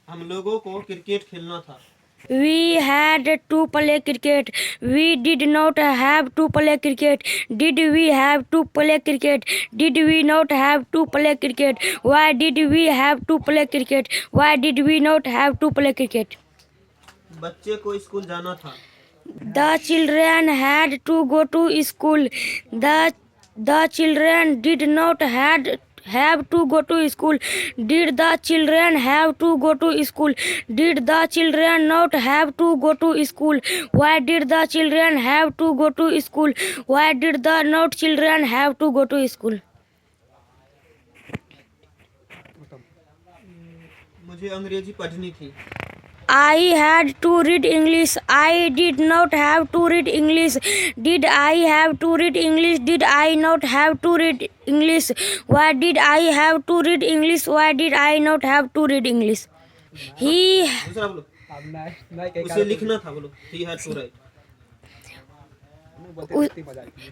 हम लोगों को क्रिकेट खेलना था। We had to play cricket. We did not have to play cricket. Did we have to play cricket? Did we not have to play cricket? Why did we have to play cricket? Why did we not have to play cricket? बच्चे को school जाना था। The children had to go to school. The children did not have to go to school. Did the children have to go to school? Did the children not have to go to school? Why did the children have to go to school? Why did the not children have to go to school? मुझे अंग्रेजी पढ़नी थी। I had to read English. I did not have to read English. Did I have to read English? Did I not have to read English? Why did I have to read English? Why did I not have to read English? दूसरा बोलो। उसे लिखना था, बोलो। He had to write.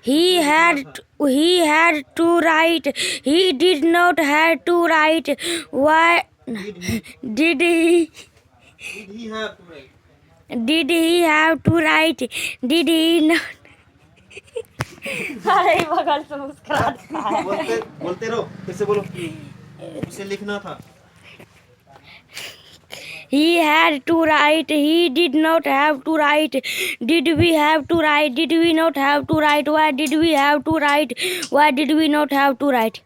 He had to write. He did not have to write. Why did he? Did he have to write? Did he have to write? Did he not? अरे बगल से मुस्कुराता है। बोलते रहो, फिर से बोलो। उसे लिखना था। He had to write. He did not have to write. Did we have to write? Did we not have to write? Why did we have to write? Why did we not have to write?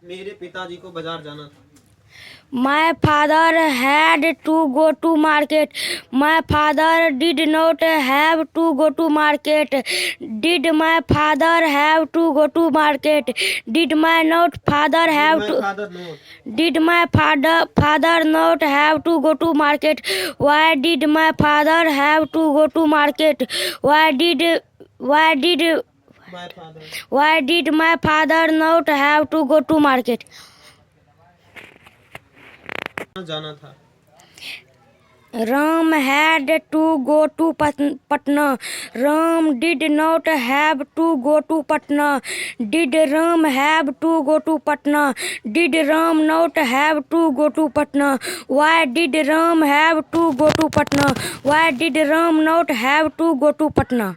मेरे पिताजी को बाजार जाना था। My father had to go to market. My father did not have to go to market. Did my father have to go to market? Did my not father have to? Did my father not have to go to market? Why did my father have to go to market? Why did my father not have to go to market? जाना था। Ram had to go to Patna. Ram did not have to go to Patna. Did Ram have to go to Patna? Did Ram not have to go to Patna? Why did Ram have to go to Patna? Why did Ram not have to go to Patna?